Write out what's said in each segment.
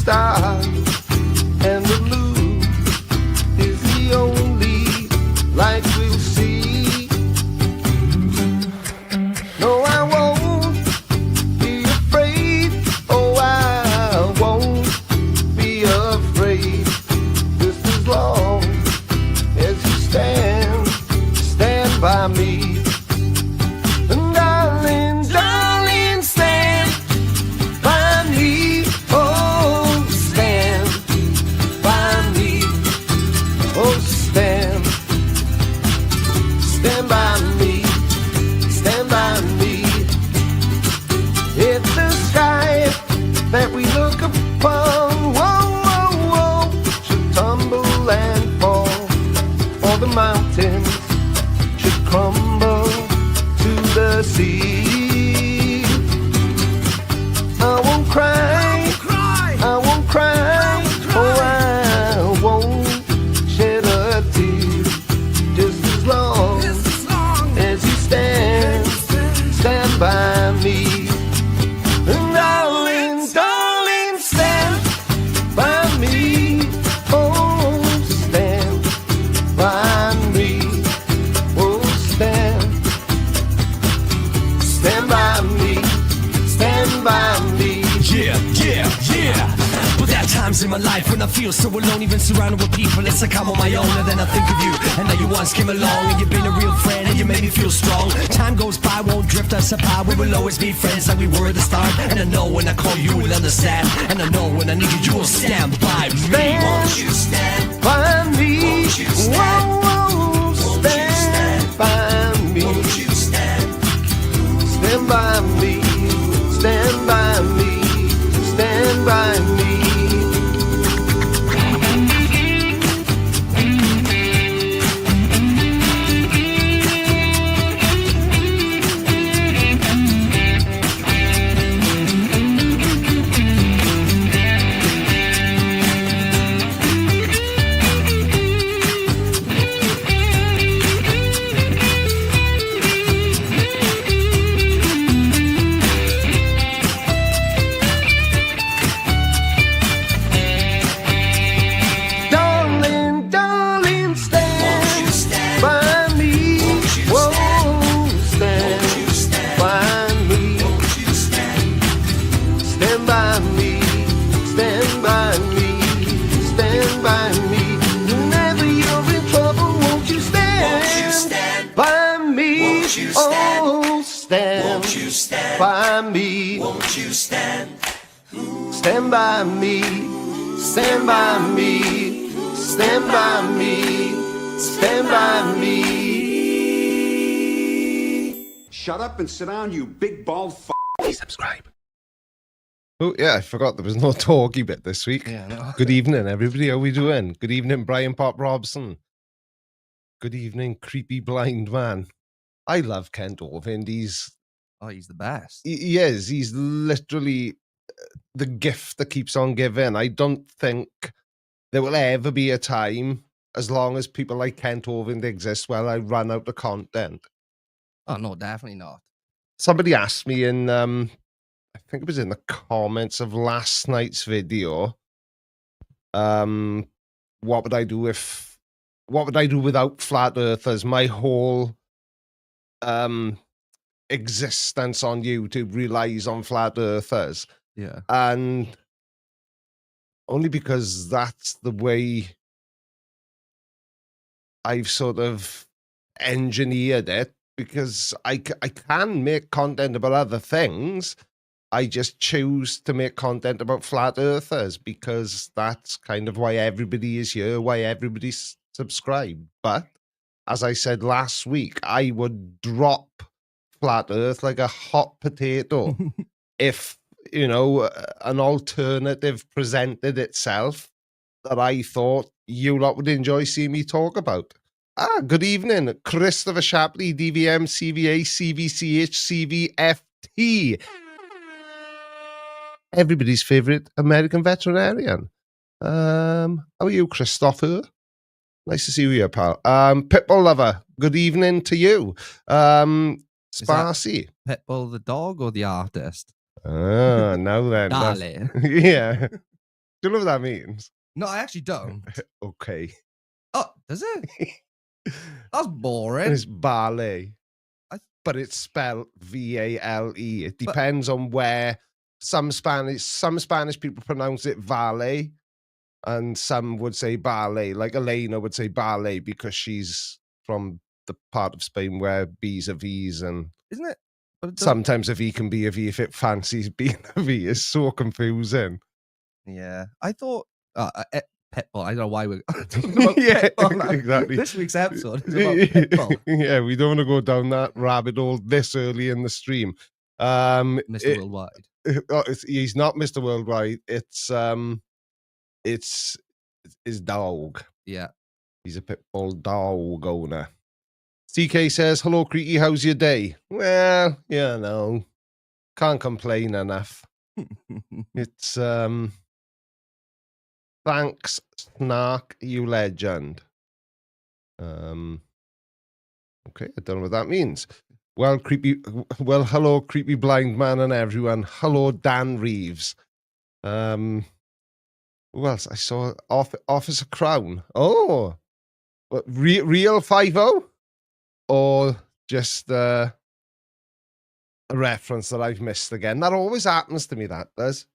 stars, and the moon is the only light we'll see. No, I won't be afraid. Oh, I won't be afraid. Just as long as you stand by me. And darling, darling, stand by me. Oh, stand by me. Oh, stand by me. Stand by me. If the sky that we look upon, whoa, whoa, whoa, should tumble and fall, or the mountains should crumble to the sea, I won't cry, I won't cry, oh, I won't shed a tear, just as long as you stand by me. And darling, darling, stand by me. Oh, stand by me. Oh, stand by me. Stand by me. Yeah, yeah, yeah. But there are times in my life when I feel so alone, even surrounded with people. It's like I'm on my own, and then I think of you, and now you once came along, and you've been a real friend, and you made me feel strong. Time goes by, won't drift us apart. We will always be friends like we were at the start. And I know when I call you will understand, and I know when I need you, you will stand by me. Won't you stand by me? Won't you stand? Whoa, whoa, stand by me. Won't you stand? Stand by me. Stand by me. Stand by me. Darling, darling, stand by me. Whoa, stand by me. Stand by me. Stand by me. Stand by me. Whenever you're in trouble, won't you stand by me? Oh, stand by me. Won't you stand? Stand by me. Stand by me. Stand by me. Stand by me. Shut up and sit down, you big bald f***. Please subscribe. Oh, yeah, I forgot there was no talky bit this week. Yeah, no. Good evening, everybody. How we doing? Good evening, Brian Pop Robson. Good evening, creepy blind man. I love Kent Orvind. He's the best. he is. He's literally the gift that keeps on giving. I don't think there will ever be a time, as long as people like Kent Orvind exist, where I run out of content. Oh, no, definitely not. Somebody asked me in, I think it was in the comments of last night's video, what would I do without flat earthers? My whole existence on YouTube relies on flat earthers. Yeah. And only because that's the way I've sort of engineered it, because I can make content about other things. I just choose to make content about flat earthers because that's kind of why everybody is here, why everybody's subscribed. But as I said last week, I would drop flat earth like a hot potato if, you know, an alternative presented itself that I thought you lot would enjoy seeing me talk about. Good evening, Christopher Shapley, DVM, CVA, CVCH, CVFT. Everybody's favourite American veterinarian. How are you, Christopher? Nice to see you here, pal. Pitbull lover, good evening to you. Sparsy. Pitbull the dog or the artist? Now then. Darling. Yeah. Do you know what that means? No, I actually don't. Okay. Oh, does it? That's boring. It's ballet. I- But it's spelled V-A-L-E. It But- depends on where some Spanish people pronounce it valet, and some would say ballet. Like Elena would say ballet because she's from the part of Spain where B's are V's, and Isn't it? But it doesn't- sometimes a V can be a V if it fancies being a V. It's so confusing. Yeah, I thought Pitbull. I don't know why we're talking about Yeah, Pitbull now. exactly. This week's episode is about Pitbull. Yeah, we don't want to go down that rabbit hole this early in the stream. Mr. Worldwide. He's not Mr. Worldwide. It's his dog. Yeah. He's a Pitbull dog owner. CK says, "Hello, Creaky. How's your day?" Well, can't complain enough. It's thanks, Snark, you legend. Okay, I don't know what that means. Well, hello, creepy blind man and everyone. Hello, Dan Reeves. Who else? I saw Officer Crown. Oh, what, real 5-0? Or just a reference that I've missed again? That always happens to me, that does.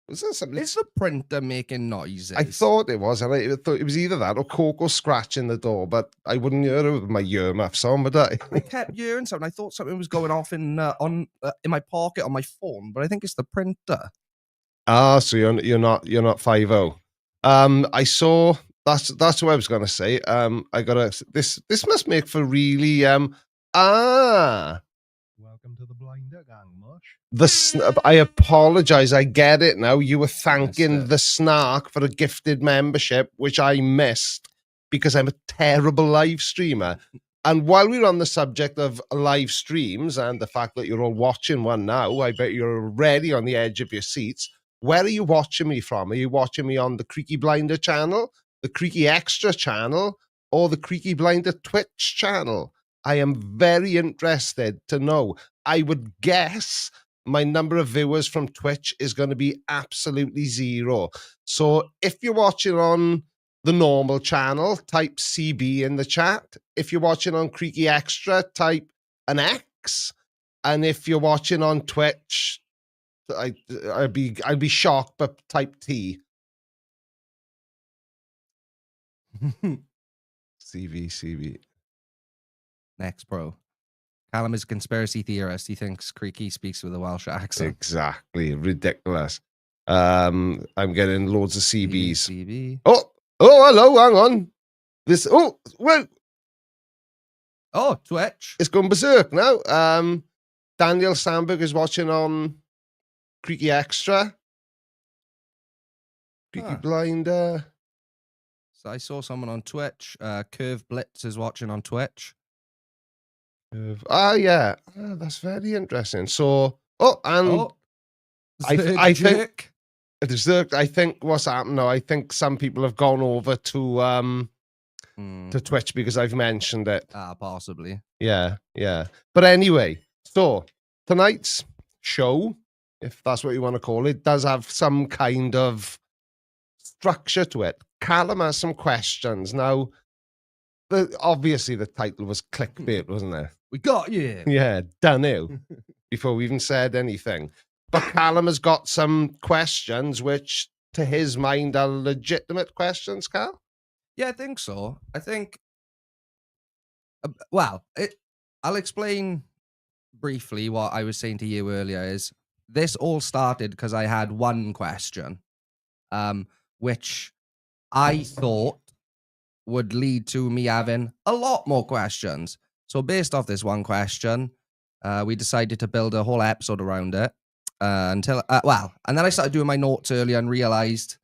Was there something? Is the printer making noises? I thought it was, and I thought it was either that or Coco scratching the door, but I wouldn't hear it with my earmuffs on, would I? I kept hearing something. I thought something was going off in my pocket on my phone, but I think it's the printer. Ah, so you're not 5-0. I saw that's what I was gonna say. I gotta this must make for really Welcome to the Blinder Gang, Mush. I apologize. I get it now. You were Missed thanking it. the Snark for a gifted membership, which I missed because I'm a terrible live streamer. And while we're on the subject of live streams and the fact that you're all watching one now, I bet you're already on the edge of your seats. Where are you watching me from? Are you watching me on the Creaky Blinder channel, the Creaky Extra channel, or the Creaky Blinder Twitch channel? I am very interested to know. I would guess my number of viewers from Twitch is going to be absolutely zero. So if you're watching on the normal channel, type CB in the chat. If you're watching on Creaky Extra, type an X. And if you're watching on Twitch, I'd be shocked, but type T. CV. Next, bro. Callum is a conspiracy theorist. He thinks Creaky speaks with a Welsh accent. Exactly. Ridiculous. I'm getting loads of CBs. CB. Oh, hello, hang on. Oh, Twitch. It's gone berserk now. Daniel Sandberg is watching on Creaky Extra. Creaky Blinder. So I saw someone on Twitch. Curve Blitz is watching on Twitch. Yeah. That's very interesting. So, I think I think what's happened now, I think some people have gone over to Twitch because I've mentioned it. Possibly. Yeah. But anyway, so tonight's show, if that's what you want to call it, does have some kind of structure to it. Callum has some questions. Now, obviously the title was clickbait, wasn't it? We got you. Yeah, done it before we even said anything. But Callum has got some questions which, to his mind, are legitimate questions, Cal? Yeah, I think so. I think, I'll explain briefly what I was saying to you earlier is this all started because I had one question, which I thought would lead to me having a lot more questions. So based off this one question, we decided to build a whole episode around it and then I started doing my notes earlier and realized,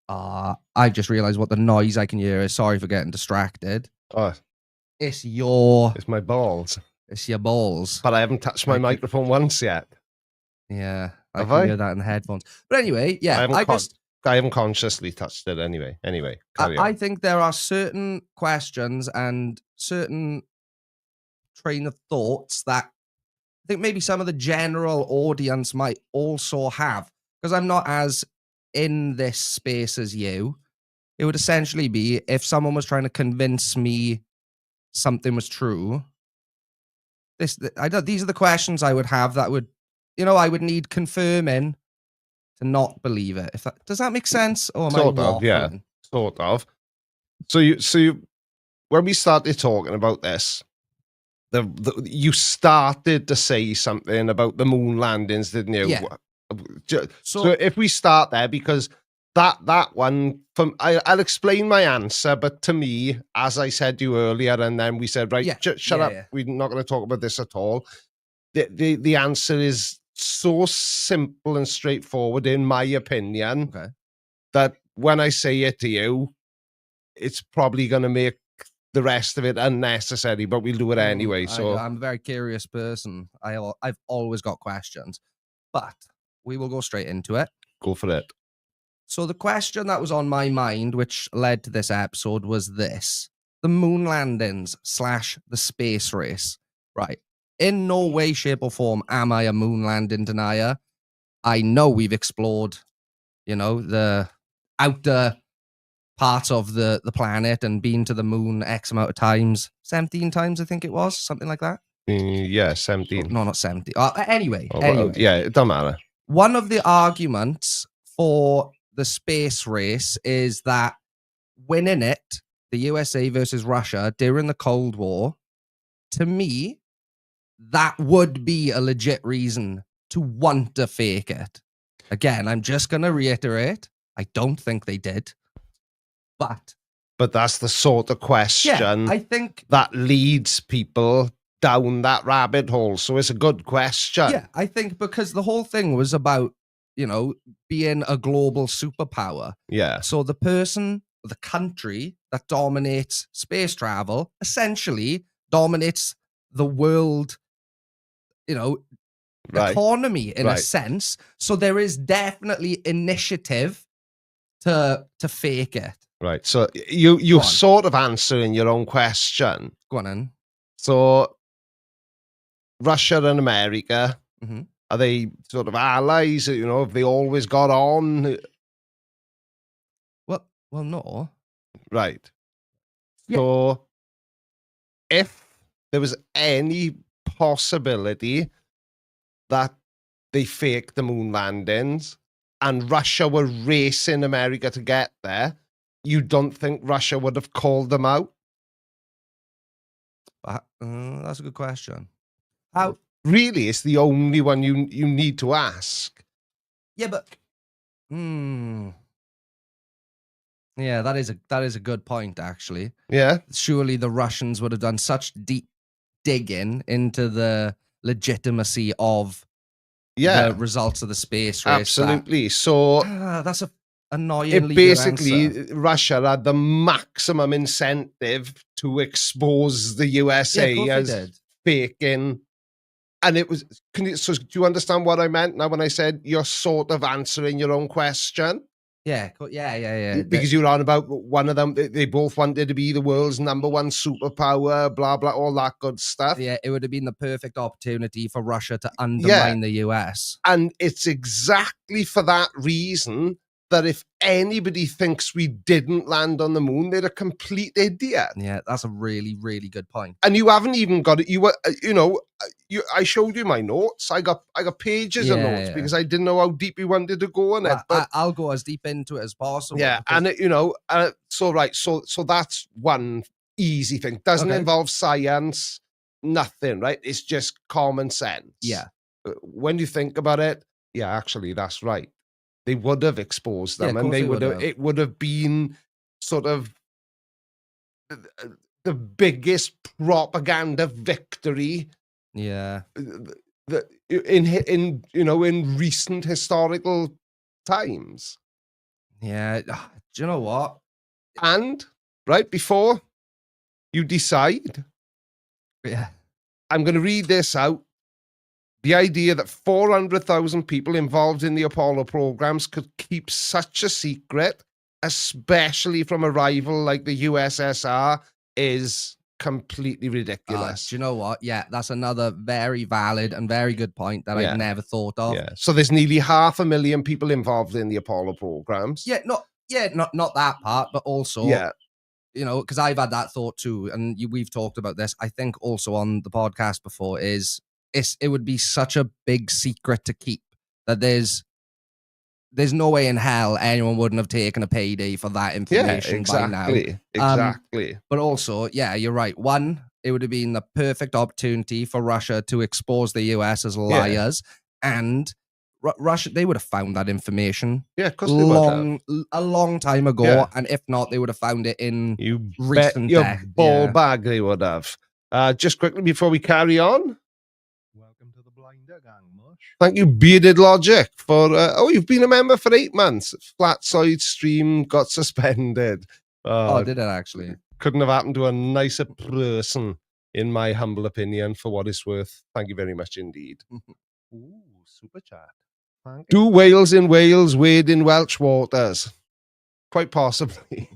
I just realized what the noise I can hear is. Sorry for getting distracted. Oh, It's my balls. It's your balls. But I haven't touched my microphone once yet. Yeah, I Have can I? hear that in the headphones. But anyway, yeah, I haven't consciously touched it anyway. Carry on. I think there are certain questions and certain train of thoughts that I think maybe some of the general audience might also have, because I'm not as in this space as you, it would essentially be if someone was trying to convince me something was true. These are the questions I would have that would, I would need confirming to not believe it. Does that make sense? Or am I Sort of, yeah. waffling? Sort of. So you when we started talking about this, you started to say something about the moon landings, didn't you? Yeah. So if we start there, because that one, I'll explain my answer, but to me, as I said to you earlier, and then we said, right, shut up, we're not going to talk about this at all. The answer is so simple and straightforward, in my opinion, that when I say it to you, it's probably going to make the rest of it unnecessary, but we'll do it anyway. So I'm a very curious person. I've always got questions, but we will go straight into it. Go for it. So the question that was on my mind, which led to this episode, was this: the moon landings / the space race. Right. In no way, shape, or form am I a moon landing denier. I know we've explored, the outer part of the planet and been to the moon X amount of times. 17 times, I think it was. Something like that. Yeah, 17. No, not 70. Anyway. Yeah, it doesn't matter. One of the arguments for the space race is that winning it, the USA versus Russia during the Cold War, to me, that would be a legit reason to want to fake it. Again, I'm just going to reiterate, I don't think they did. But that's the sort of question I think that leads people down that rabbit hole. So it's a good question. Yeah, I think because the whole thing was about, being a global superpower. Yeah. So the country that dominates space travel essentially dominates the world, economy in a sense. So there is definitely initiative to fake it. Right. So you're sort of answering your own question. Go on then. So Russia and America, Mm-hmm. are they sort of allies? Have they always got on? Well, no. Right. Yeah. So if there was any possibility that they faked the moon landings and Russia were racing America to get there, you don't think Russia would have called them out? That's a good question. How? Really, it's the only one you need to ask. Yeah, but yeah, that is a good point, actually. Yeah. Surely the Russians would have done such deep digging into the legitimacy of the results of the space race. Absolutely. So that's a annoyingly basically Russia had the maximum incentive to expose the USA as faking. And it was, so do you understand what I meant now when I said you're sort of answering your own question? Yeah. Because you were on about one of them, they both wanted to be the world's number one superpower, blah, blah, all that good stuff. Yeah, it would have been the perfect opportunity for Russia to undermine the US. And it's exactly for that reason that if anybody thinks we didn't land on the moon, they're a complete idiot. Yeah, that's a really, really good point. And you haven't even got it. I showed you my notes. I got pages of notes because I didn't know how deep you wanted to go on it. But I'll go as deep into it as possible. Yeah, and so that's one easy thing. Doesn't involve science, nothing, right? It's just common sense. Yeah. When you think about it, yeah, actually, that's right. They would have exposed them, and it would have been sort of the biggest propaganda victory. Yeah. In recent historical times. Yeah. Do you know what? And right before you decide, I'm going to read this out. The idea that 400,000 people involved in the Apollo programs could keep such a secret, especially from a rival like the USSR, is completely ridiculous. Do you know what? Yeah, that's another very valid and very good point that Yeah. I've never thought of. Yeah. So there's nearly 500,000 people involved in the Apollo programs. Not that part, but also, Yeah. you know, because I've had that thought too, and we've talked about this. I think also on the podcast before it would be such a big secret to keep that there's no way in hell anyone wouldn't have taken a payday for that information by now. Exactly. But also, yeah, you're right. One, it would have been the perfect opportunity for Russia to expose the US as liars, and Russia, they would have found that information Yeah, of course they would have. a long time ago, Yeah. and if not, they would have found it in You bet recent your tech. ball Yeah. bag they would have. Just quickly before we carry on, Welcome to the Blinder Gang, Mush. thank you, Bearded Logic, for you've been a member for 8 months. Flat side stream got suspended. Oh, did it actually? Couldn't have happened to a nicer person, in my humble opinion, for what it's worth. Thank you very much indeed. Ooh, super chat. Do whales in Wales wade in Welsh waters? Quite possibly.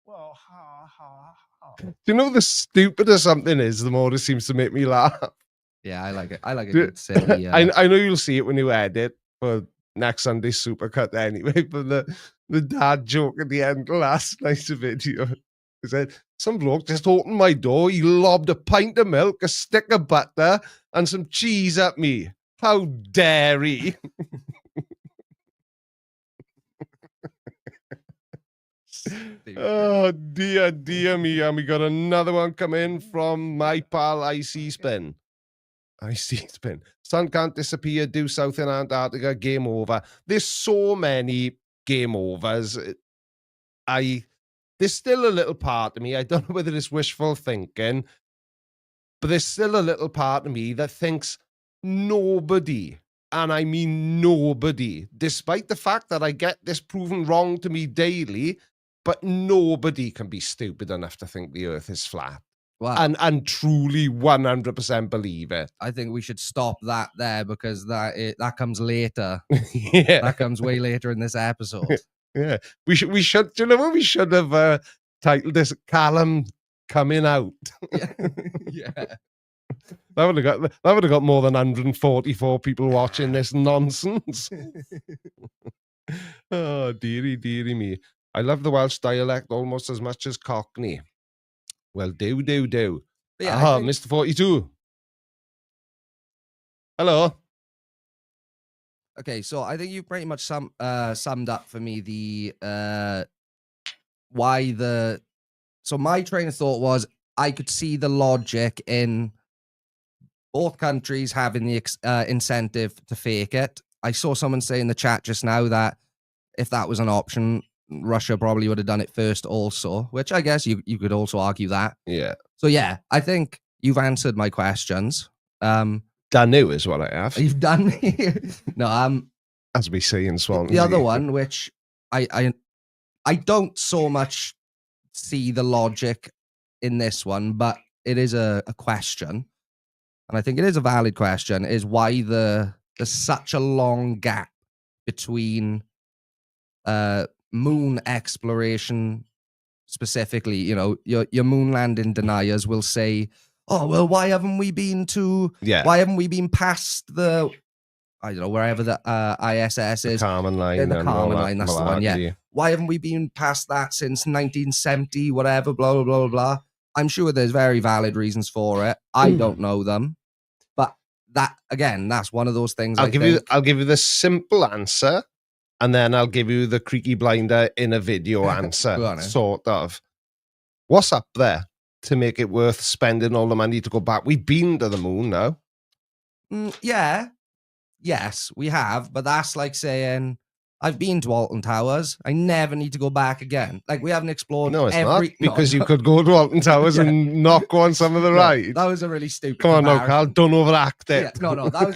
Well, ha, ha, ha. Do you know the stupider something is, the more it seems to make me laugh? Yeah, I like it. I like a Do- good silly. I know you'll see it when you edit for next Sunday's supercut anyway, but the dad joke at the end of last night's video, he said, some bloke just opened my door, he lobbed a pint of milk, a stick of butter, and some cheese at me. How dare he? Oh, dear me. And we got another one coming from my pal IC Spin. IC Spin. Sun can't disappear, due south in Antarctica, game over. There's so many game overs. There's still a little part of me, I don't know whether it's wishful thinking, but there's still a little part of me that thinks nobody, and I mean nobody, despite the fact that I get this proven wrong to me daily, but nobody can be stupid enough to think the earth is flat. Wow. And truly 100% believe it. I think we should stop that there because that comes later. Yeah. That comes way later in this episode. Yeah. We should, do you know what we should have titled this? Callum coming out. Yeah. That would have got more than 144 people watching this nonsense. Oh, dearie me. I love the Welsh dialect almost as much as Cockney. Well, do. Yeah, I think- Mr. 42. Hello. Okay, so I think you pretty much summed up for me the why the. So my train of thought was I could see the logic in both countries having the incentive to fake it. I saw someone say in the chat just now that if that was an option, Russia probably would have done it first also, which I guess you could also argue that. Yeah. So yeah, I think you've answered my questions. Danu is what I have. You've done no, As we say in Swansea. the other one, which I don't so much see the logic in this one, but it is a question, and I think it is a valid question, is why there's such a long gap between moon exploration specifically. You know, your moon landing deniers will say, oh well, why haven't we been past the, I don't know, wherever the ISS is, Carmen line. the and Carmen all line, that that's the one, yeah. malarkey. Why haven't we been past that since 1970, whatever, blah blah blah blah blah. I'm sure there's very valid reasons for it. I don't know them, but that again, that's one of those things. I'll give you the simple answer, and then I'll give you the Creaky Blinder in a video answer. Go on, then. Sort of. What's up there to make it worth spending all the money to go back? We've been to the moon now. Yeah, yes, we have, but that's like saying I've been to Alton Towers. I never need to go back again. Like we haven't explored. No, it's every... not, because you could go to Alton Towers and not go on some of the No, rides. that was a really stupid. Come on now, Carl, comparison. don't overact it. Yeah, no, that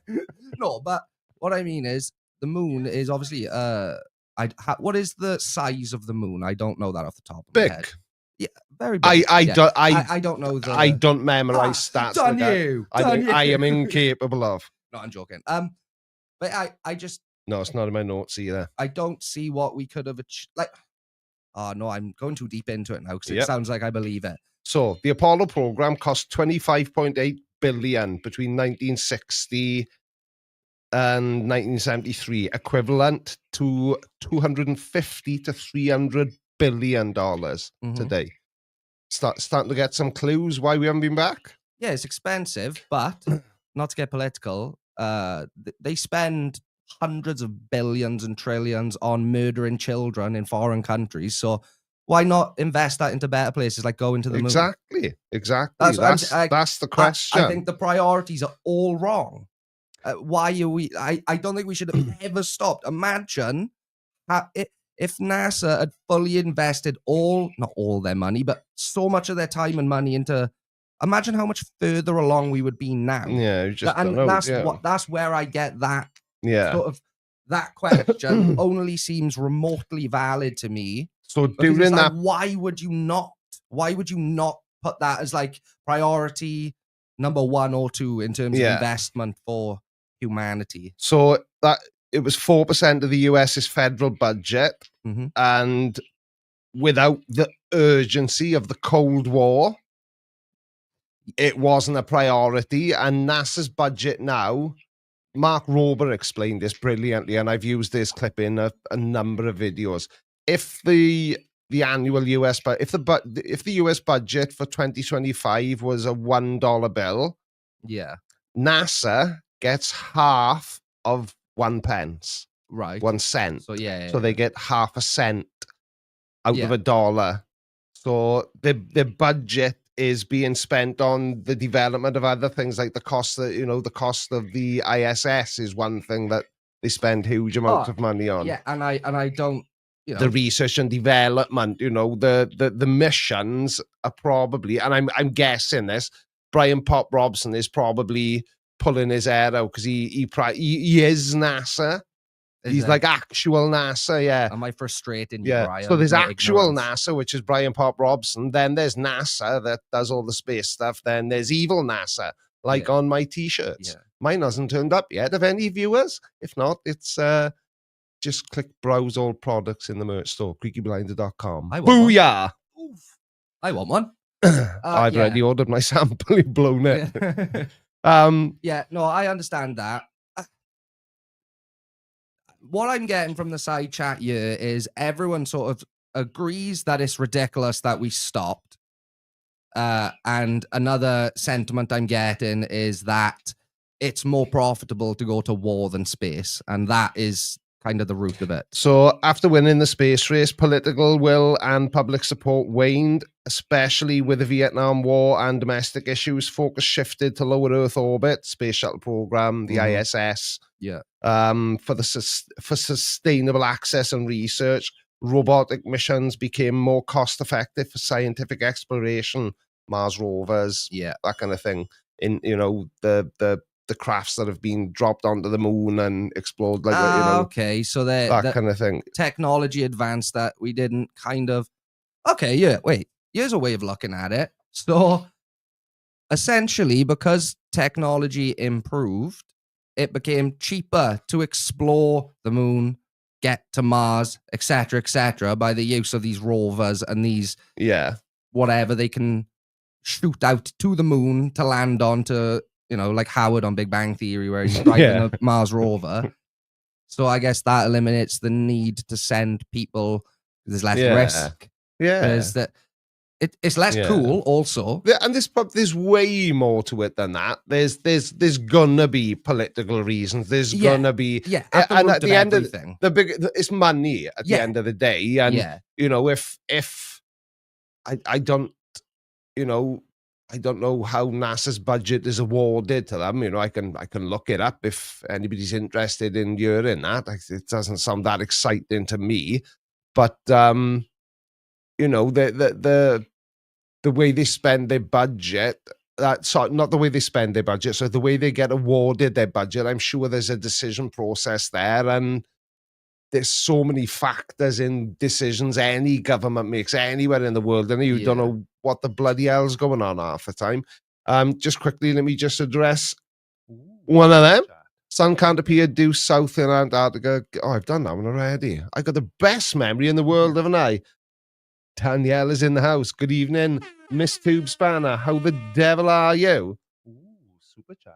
was no. But what I mean is, the moon is obviously what is the size of the moon? I don't know that off the top of my Big. head. Yeah, very big. I don't know the. I don't memorize stats. Done like that. you. I am incapable of. No, I'm joking. But I just No, it's not in my notes either. I don't see what we could have like. Oh no, I'm going too deep into it now because it Yep. sounds like I believe it. So the Apollo program cost 25.8 billion between 1960 and 1973, equivalent to 250 to 300 billion dollars Mhm. today. Starting to get some clues why we haven't been back. Yeah, it's expensive, but not to get political, they spend hundreds of billions and trillions on murdering children in foreign countries. So why not invest that into better places like going to the moon? Exactly. That's what I'm That's saying. the question. I think the priorities are all wrong. Why are we? I don't think we should have ever stopped. Imagine if NASA had fully invested not all their money, but so much of their time and money into. Imagine how much further along we would be now. Yeah, you just And don't know. that's where I get that Yeah. sort of that question only seems remotely valid to me. So Because it's during like, that, why would you not put that as like priority number 1 or 2 in terms of Yeah. investment for humanity? so that it was 4% of the US's federal budget, Mhm. and without the urgency of the Cold War, it wasn't a priority. And NASA's budget now, Mark Rober explained this brilliantly, and I've used this clip in a number of videos. If the annual US if the US budget for 2025 was a $1 bill, Yeah. NASA gets half of 1 pence, Right. 1 cent. So yeah. So they get half a cent out Yeah. of a dollar. So the budget is being spent on the development of other things, like the cost of the ISS is one thing that they spend huge amounts of money on. Yeah, and I don't, The research and development, the missions are probably, and I'm guessing this, Brian Pop Robson is probably pulling his hair out because he is NASA. He's like actual NASA, yeah. Am I frustrating you, Yeah. Brian? So there's with my actual ignorance? NASA, which is Brian Pop Robson. Then there's NASA that does all the space stuff. Then there's evil NASA, like Yeah. on my t-shirts. Yeah. Mine hasn't turned up yet. Have any viewers? If not, it's just click browse all products in the merch store, creakyblinder.com. I want one. Booyah! Oof. I want one. I've yeah. already ordered my sample. You've blown it. Yeah, no, I understand that. What I'm getting from the side chat here is everyone sort of agrees that it's ridiculous that we stopped. And another sentiment I'm getting is that it's more profitable to go to war than space. And that is kind of the root of it. So after winning the space race, political will and public support waned, especially with the Vietnam War and domestic issues. Focus shifted to low Earth orbit, space shuttle program, the ISS. Yeah. For sustainable access and research, robotic missions became more cost effective for scientific exploration, Mars rovers, Yeah. that kind of thing. In the crafts that have been dropped onto the moon and explored, like okay, so that kind of thing. Technology advanced that we didn't kind of. Okay, yeah. Wait, here's a way of looking at it. So essentially, because technology improved, it became cheaper to explore the moon, get to Mars, etc., by the use of these rovers and these whatever they can shoot out to the moon to land on to, like Howard on Big Bang Theory, where he's driving a Mars rover. So I guess that eliminates the need to send people. There's less risk. Yeah, There's that. It's less cool, also. And there's way more to it than that. There's gonna be political reasons. There's gonna be at the and root at the end everything. of it's money at the end of the day. And if I don't know how NASA's budget is awarded to them. I can look it up if anybody's interested in hearing that. It doesn't sound that exciting to me, but the way they spend their budget, not the way they spend their budget, so the way they get awarded their budget, I'm sure there's a decision process there, and there's so many factors in decisions any government makes anywhere in the world, and you don't know what the bloody hell's going on half the time. Just quickly, let me just address one of them. Sun can't appear due south in Antarctica. Oh, I've done that one already. I got the best memory in the world, haven't I? Danielle is in the house. Good evening, Miss Tube Spanner. How the devil are you? Ooh, super chat.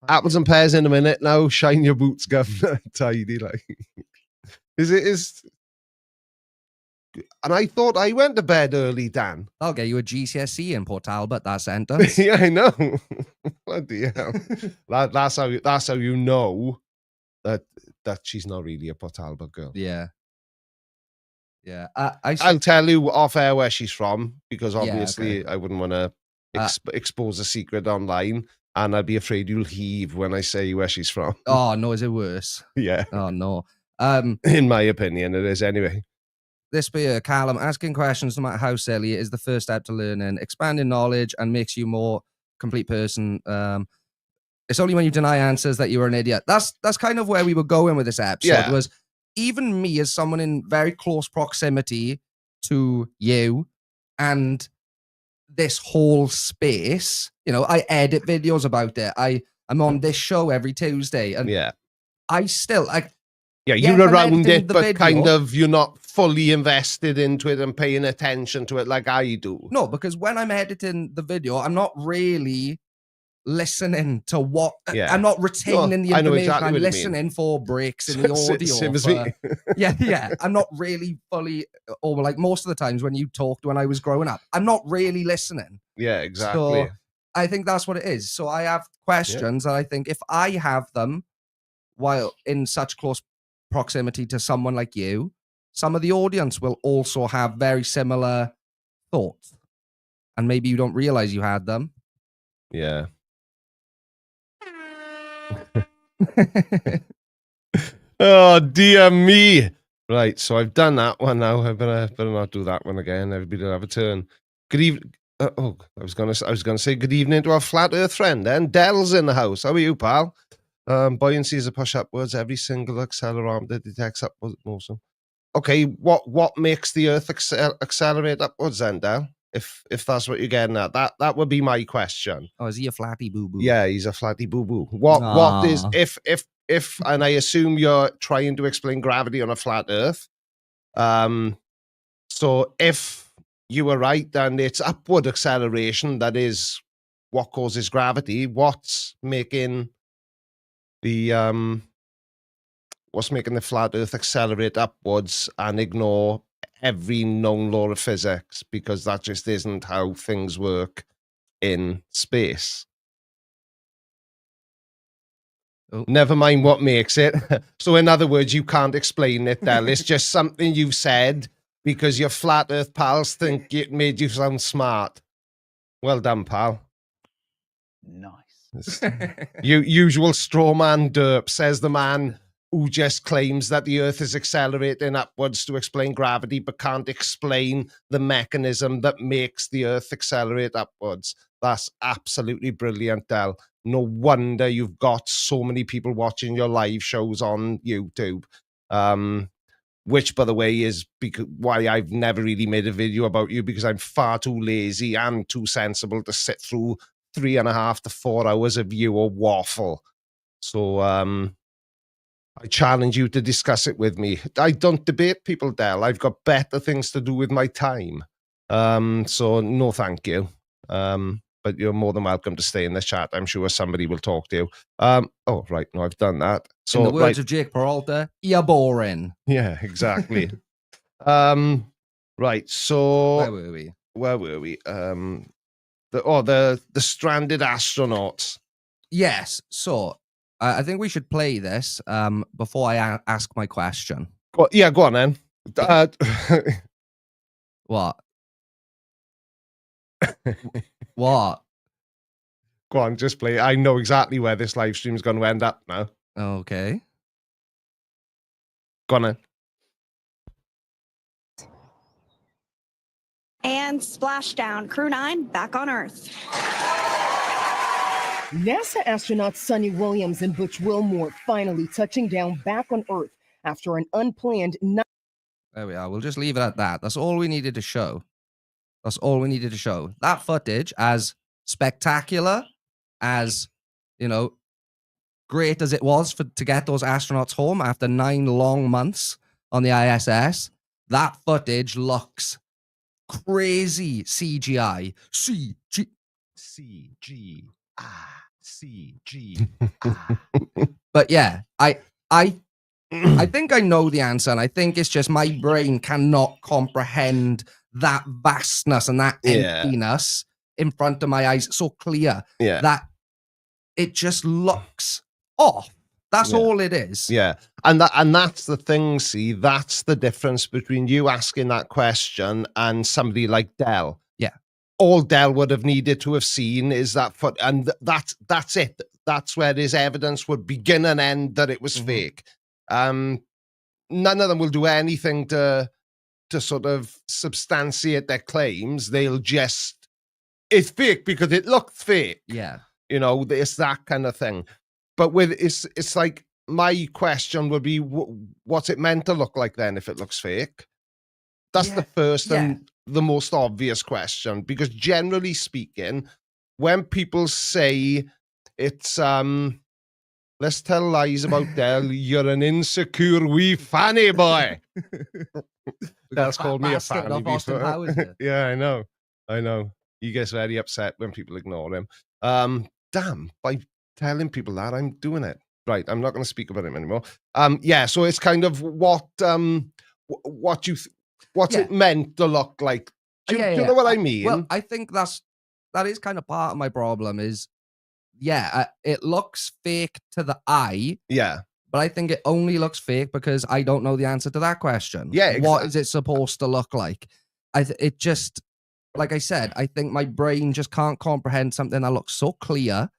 Apples and pears in a minute now. Shine your boots, governor. Tidy like. Is and I thought I went to bed early, Dan. I'll get you a GCSE in Port Talbot, that sentence. Yeah, I know. Bloody hell. That's how you know that she's not really a Port Talbot girl. Yeah. Yeah. I'll tell you off air where she's from, because Yeah, obviously okay. I wouldn't want to expose a secret online, and I'd be afraid you'll heave when I say where she's from. Oh, no, is it worse? Yeah, Oh, no. in my opinion, it is anyway. This beer, Callum, asking questions, no matter how silly, is the first step to learning, expanding knowledge, and makes you more complete person. It's only when you deny answers that you are an idiot. That's kind of where we were going with this episode. Yeah. Was even me, as someone in very close proximity to you and this whole space, you know, I edit videos about it. I'm on this show every Tuesday, and Yeah. I still Yeah, yes, you're I'm around editing it, the but kind video. of you're not fully invested into it and paying attention to it like I do. No, because when I'm editing the video, I'm not really listening to what Yeah. I'm not retaining the I know information. exactly I'm what you mean. listening for breaks in the audio. Same as me. Yeah. I'm not really fully, or like most of the times when you talked when I was growing up, I'm not really listening. Yeah, exactly. So I think that's what it is. So I have questions, and I think if I have them while in such close proximity to someone like you, some of the audience will also have very similar thoughts. And maybe you don't realize you had them. Yeah. Oh dear me. Right, so I've done that one now. I better not do that one again. Everybody will have a turn. Good evening. I was gonna say good evening to our flat Earth friend. Then Dell's in the house. How are you, pal? Buoyancy is a push upwards. Every single accelerometer detects upwards motion. Okay, what makes the Earth accelerate upwards then, Dell? If that's what you're getting at, that would be my question. Oh, is he a flatty boo boo? Yeah, he's a flatty boo boo. What is if and I assume you're trying to explain gravity on a flat Earth. So if you were right, then it's upward acceleration that is what causes gravity. What's making the flat Earth accelerate upwards and ignore every known law of physics, because that just isn't how things work in space. Oh. Never mind what makes it. So in other words, you can't explain it, Del. It's just something you've said because your flat Earth pals think it made you sound smart. Well done, pal. Nice. Usual straw man derp, says the man who just claims that the Earth is accelerating upwards to explain gravity, but can't explain the mechanism that makes the Earth accelerate upwards. That's absolutely brilliant, Del. No wonder you've got so many people watching your live shows on YouTube. Which, by the way, is why I've never really made a video about you, because I'm far too lazy and too sensible to sit through 3.5 to 4 hours of your waffle. So I challenge you to discuss it with me. I don't debate people, Del. I've got better things to do with my time. So no thank you. But you're more than welcome to stay in the chat. I'm sure somebody will talk to you. Oh, right. No, I've done that. So, in the words of Jake Peralta, you're boring. Yeah, exactly. Right. So Where were we? The stranded astronauts. Yes. So I think we should play this before I ask my question. Go on then. What? What? Go on, just play. I know exactly where this live stream is going to end up now. Okay. Go on then. And splashdown. Crew 9 back on Earth. NASA astronauts Sonny Williams and Butch Wilmore finally touching down back on Earth after an unplanned night. There we are. We'll just leave it at that. That's all we needed to show. That's all we needed to show. That footage, as spectacular, as, you know, great as it was to get those astronauts home after 9 long months on the ISS, that footage looks crazy CGI. CG. CG. CG. But yeah, I think I know the answer, and I think it's just my brain cannot comprehend that vastness and that Yeah. emptiness in front of my eyes so clear Yeah. that it just looks off. That's Yeah. all it is. Yeah. And that's the thing, see, that's the difference between you asking that question and somebody like Dell. Yeah. All Dell would have needed to have seen is that foot, and that's it. That's where his evidence would begin and end that it was fake. None of them will do anything to sort of substantiate their claims. They'll just, it's fake because it looked fake. Yeah. You know, it's that kind of thing. But with it's like my question would be, what's it meant to look like then if it looks fake? That's the first and the most obvious question, because generally speaking, when people say it's let's tell lies about Dell, you're an insecure wee fanny boy. Dell's called me a Bastard fanny of Austin before. Powers did. Yeah, I know. He gets very upset when people ignore him. Damn, by telling people that, I'm doing it. Right, I'm not going to speak about him anymore. Yeah, so it's kind of what's it meant to look like? Do you know what I mean? Well, I think that is kind of part of my problem is, it looks fake to the eye. Yeah. But I think it only looks fake because I don't know the answer to that question. Yeah, What is it supposed to look like? It just, like I said, I think my brain just can't comprehend something that looks so clear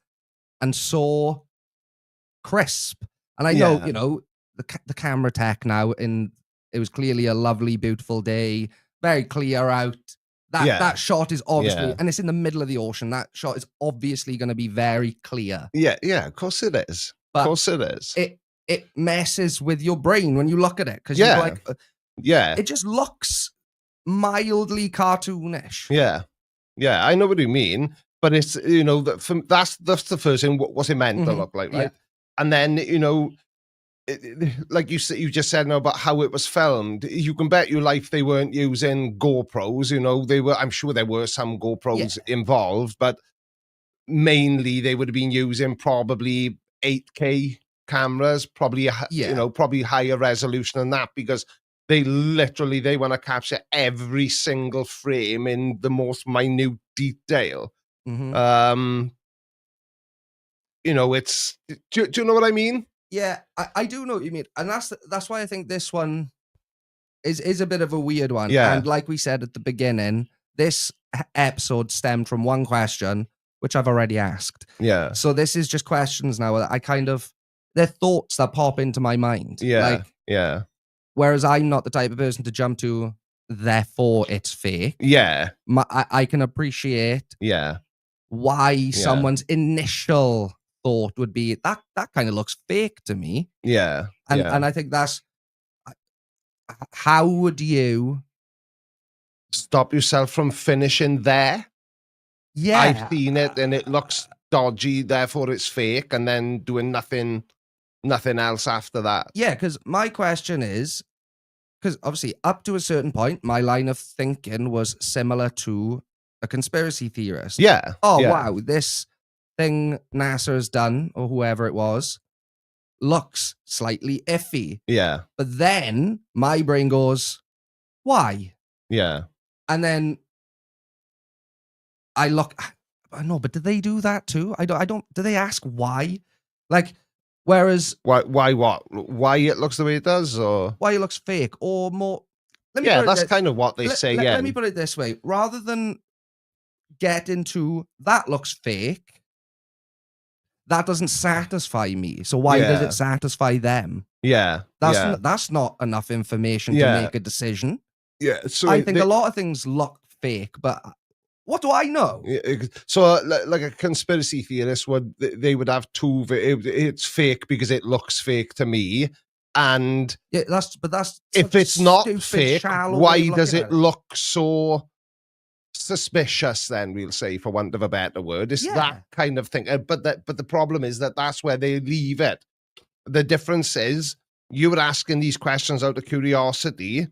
and so crisp. And I know, Yeah. you know, the camera tech now, and it was clearly a lovely, beautiful day, very clear out. That shot is obviously, and it's in the middle of the ocean. That shot is obviously going to be very clear. Yeah, of course it is. But of course it is. It messes with your brain when you look at it, because you're like, yeah, it just looks mildly cartoonish. Yeah, I know what you mean, but it's, you know, that's the first thing. What's it meant to look like, right? And then, you know, like you just said now about how it was filmed. You can bet your life they weren't using GoPros. You know, I'm sure there were some GoPros involved, but mainly they would have been using probably 8K cameras, probably you know, probably higher resolution than that, because they want to capture every single frame in the most minute detail. You know, it's do you know what I mean? Yeah, I do know what you mean, and that's why I think this one is a bit of a weird one. Yeah. And like we said at the beginning, this episode stemmed from one question, which I've already asked. Yeah. So this is just questions now that I kind of, they're thoughts that pop into my mind. Yeah. Whereas I'm not the type of person to jump to, therefore it's fake. Yeah. I can appreciate why someone's initial thought would be that kind of looks fake to me. Yeah. And I think that's, how would you stop yourself from finishing there? Yeah. I've seen it and it looks dodgy, therefore it's fake, and then doing nothing else after that. Yeah, because my question is, because obviously up to a certain point, my line of thinking was similar to a conspiracy theorist. Yeah. Wow, this thing NASA has done, or whoever it was, looks slightly iffy. Yeah. But then my brain goes, why? Yeah. And then I look, I know, but do they do that too? I don't, do they ask why? Like, whereas... Why what? Why it looks the way it does, or... Why it looks fake, or more... that's kind of what they say, Let me put it this way. Rather than get into, that looks fake, that doesn't satisfy me. So why does it satisfy them? Yeah. That's not enough information to make a decision. Yeah. So I think a lot of things look fake, but what do I know? So like a conspiracy theorist they would have two, it's fake because it looks fake to me. And that's if it's not fake, why does it look so suspicious, then, we'll say, for want of a better word? It's that kind of thing. But the problem is that's where they leave it. The difference is, you were asking these questions out of curiosity,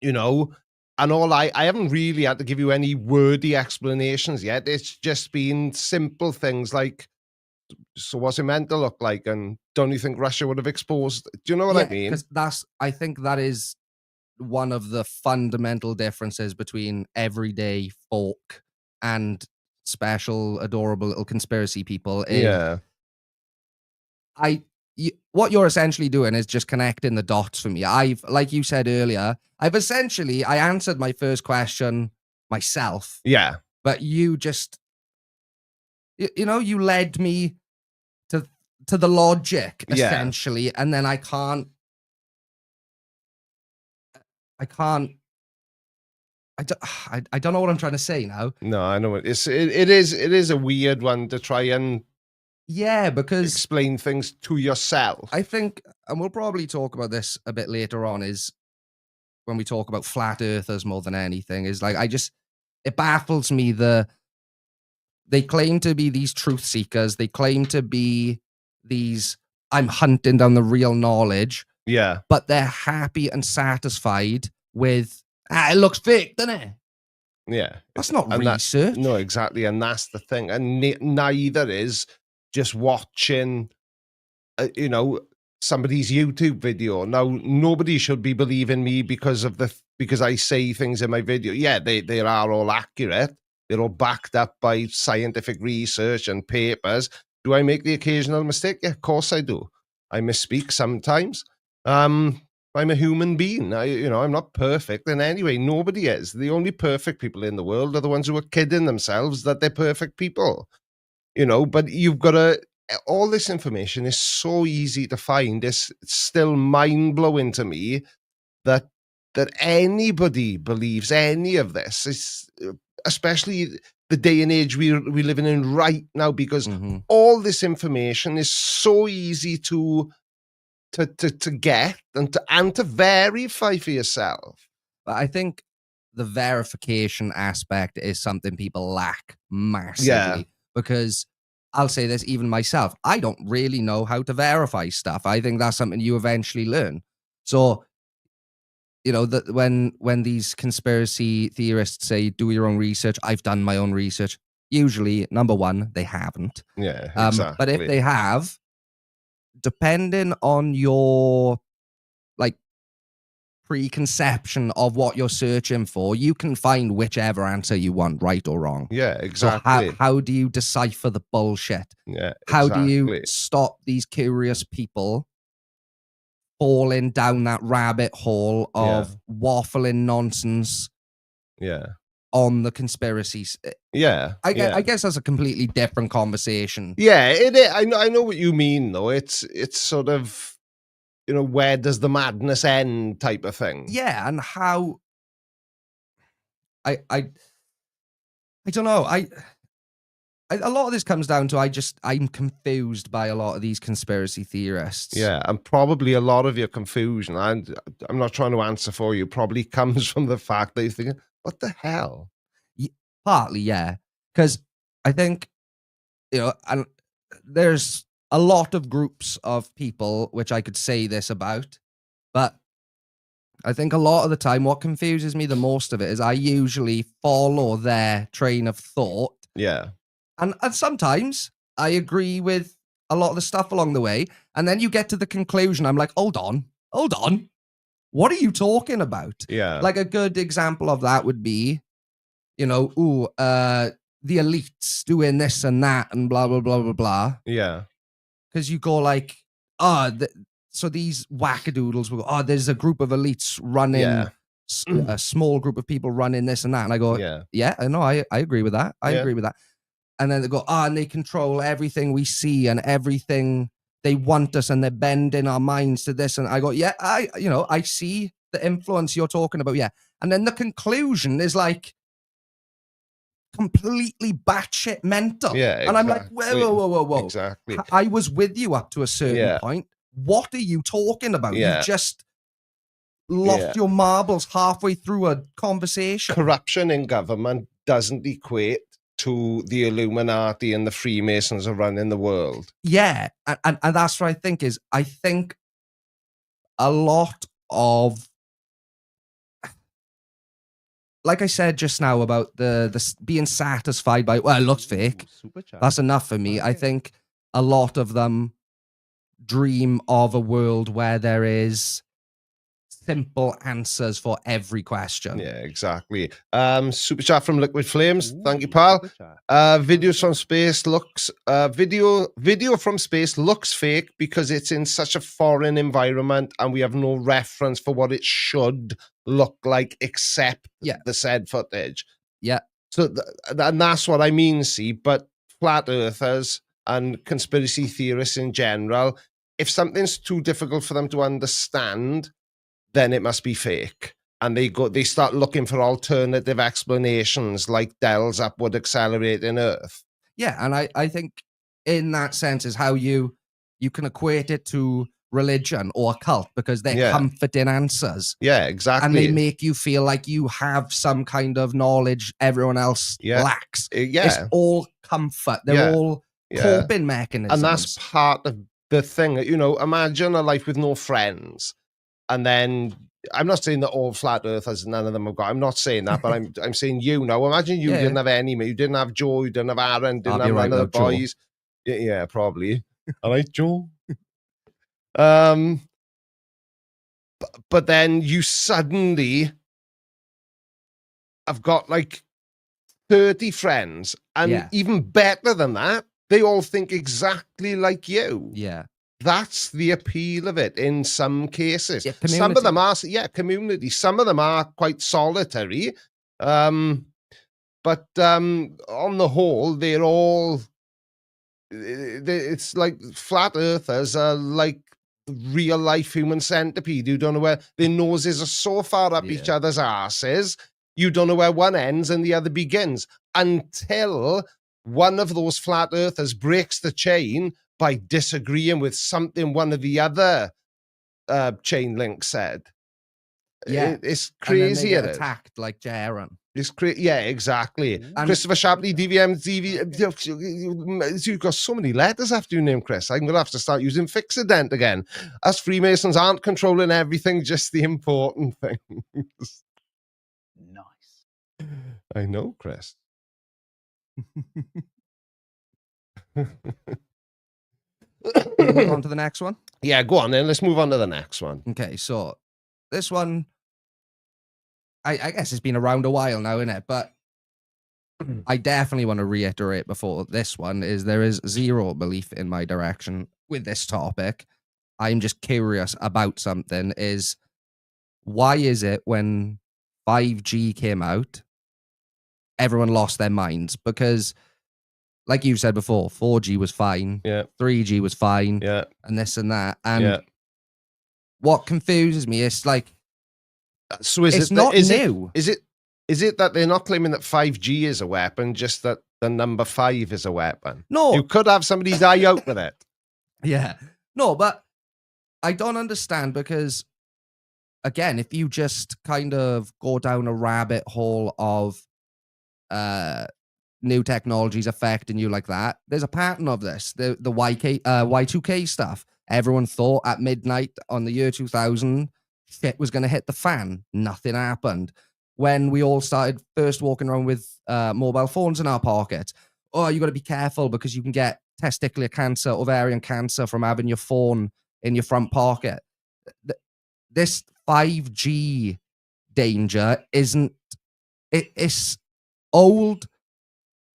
you know, And I haven't really had to give you any wordy explanations yet. It's just been simple things like, so what's it meant to look like? And don't you think Russia would have exposed? Do you know what I mean? Because I think that is one of the fundamental differences between everyday folk and special, adorable little conspiracy people. Is Yeah. what you're essentially doing is just connecting the dots for me. Like you said earlier, I answered my first question myself, Yeah. but you just, you led me to the logic Yeah. essentially, and then I can't. I don't know what I'm trying to say now. No, I know it is a weird one to try and Because explain things to yourself. I think, and we'll probably talk about this a bit later on, is when we talk about flat earthers more than anything, is like, it baffles me they claim to be these truth seekers. They claim to be these, I'm hunting down the real knowledge, Yeah. but they're happy and satisfied with, it looks fake, doesn't it? Yeah. That's not And research. No, exactly. And that's the thing. And neither is just watching, somebody's YouTube video. Now, nobody should be believing me because I say things in my video. Yeah, they are all accurate. They're all backed up by scientific research and papers. Do I make the occasional mistake? Yeah, of course I do. I misspeak sometimes. I'm a human being. I'm not perfect in any way. Nobody is. The only perfect people in the world are the ones who are kidding themselves that they're perfect people. But you've got to, all this information is so easy to find. It's still mind-blowing to me that anybody believes any of this. It's especially the day and age we're living in right now, because all this information is so easy to get and to verify for yourself. But I think the verification aspect is something people lack massively. Yeah. Because I'll say this, even myself, I don't really know how to verify stuff. I think that's something you eventually learn. So, that when these conspiracy theorists say, do your own research, I've done my own research. Usually, number one, they haven't. Yeah, exactly. But if they have, depending on your preconception of what you're searching for, you can find whichever answer you want, right or wrong. Yeah, exactly. So how do you decipher the bullshit? Yeah, How do you exactly. stop these curious people falling down that rabbit hole of waffling nonsense on the conspiracies? Yeah. I guess that's a completely different conversation. Yeah, it is. I know what you mean, though. It's sort of, where does the madness end type of thing. Yeah, and how I don't know. A lot of this comes down to I'm confused by a lot of these conspiracy theorists. Yeah, and probably a lot of your confusion, and I'm not trying to answer for you, probably comes from the fact that you're thinking, what the hell? Partly, yeah. Because I think, and there's a lot of groups of people which I could say this about, but I think a lot of the time what confuses me the most of it is I usually follow their train of thought. Yeah. And sometimes I agree with a lot of the stuff along the way. And then you get to the conclusion. I'm like, hold on. What are you talking about? Yeah. Like a good example of that would be, the elites doing this and that and blah, blah, blah, blah, blah. Yeah. Because you go like, so these wackadoodles will go, there's a group of elites running, a small group of people running this and that. And I go, yeah, I know, I agree with that. I agree with that. And then they go, and they control everything we see and everything they want us, and they're bending our minds to this. And I go, yeah, I see the influence you're talking about. Yeah. And then the conclusion is like completely batshit mental. Yeah. Exactly. And I'm like, whoa. Exactly. I was with you up to a certain point. What are you talking about? Yeah. You just lost your marbles halfway through a conversation. Corruption in government doesn't equate to the Illuminati and the Freemasons are running the world. Yeah. And that's what I think a lot of like I said just now about the being satisfied by, well, it looks fake. Super chat. That's enough for me. I think a lot of them dream of a world where there is simple answers for every question. Yeah, exactly. Super chat from Liquid Flames. Thank you, pal. Videos from space looks video from space looks fake because it's in such a foreign environment and we have no reference for what it should look like except the said footage. Yeah. So and that's what I mean, see, but flat earthers and conspiracy theorists in general, if something's too difficult for them to understand, then it must be fake. And they start looking for alternative explanations like Dell's upward accelerating Earth. Yeah, and I think in that sense is how you can equate it to religion or a cult because they're comforting answers. Yeah, exactly. And they make you feel like you have some kind of knowledge everyone else lacks. It's all comfort. They're all coping mechanisms. And that's part of the thing. You know, imagine a life with no friends. And then I'm not saying that all flat earthers, none of them have got. I'm not saying that, but I'm saying you know. Imagine you didn't have any, you didn't have Joe, you didn't have Aaron, didn't have none of the boys. Yeah, probably. All right, Joe. But then you suddenly have got like 30 friends, and even better than that, they all think exactly like you. Yeah. That's the appeal of it in some cases. Yeah, some of them are, community. Some of them are quite solitary. But on the whole, they're all, it's like flat earthers are like real life human centipede. You don't know where their noses are so far up each other's asses. You don't know where one ends and the other begins until one of those flat earthers breaks the chain by disagreeing with something one of the other chain links said. Yeah. It's crazy. And then they get attacked like Jaron. It's crazy. Yeah, exactly. And Christopher Shapley, DVM, you've got so many letters after your name, Chris. I'm going to have to start using Fixodent again. Us Freemasons aren't controlling everything, just the important things. Nice. I know, Chris. Move on to the next one? Yeah, go on then. Let's move on to the next one. Okay, so this one, I guess it's been around a while now, isn't it? But I definitely want to reiterate before this one is there is zero belief in my direction with this topic. I'm just curious about something is why is it when 5G came out, everyone lost their minds? Because like you've said before, 4G was fine. Yeah. 3G was fine. Yeah. And this and that. And what confuses me is like, so is it's it not is new. Is it that they're not claiming that 5G is a weapon, just that the number 5 is a weapon? No. You could have somebody die out with it. Yeah. No, but I don't understand because, again, if you just kind of go down a rabbit hole of new technologies affecting you like that, there's a pattern of this. The Y2K stuff. Everyone thought at midnight on the year 2000, shit was going to hit the fan. Nothing happened. When we all started first walking around with mobile phones in our pocket, oh, you got to be careful because you can get testicular cancer, ovarian cancer from having your phone in your front pocket. This 5G danger isn't, it's old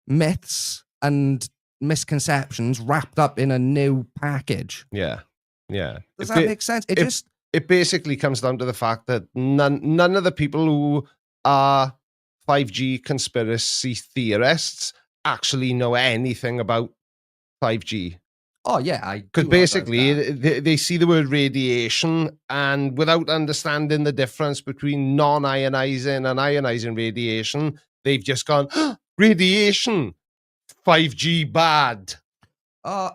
myths and misconceptions wrapped up in a new package. Yeah. Yeah. Does that make sense? It basically comes down to the fact that none of the people who are 5G conspiracy theorists actually know anything about 5G. Oh, yeah. Because basically, they see the word radiation, and without understanding the difference between non-ionizing and ionizing radiation, they've just gone, radiation, 5G bad.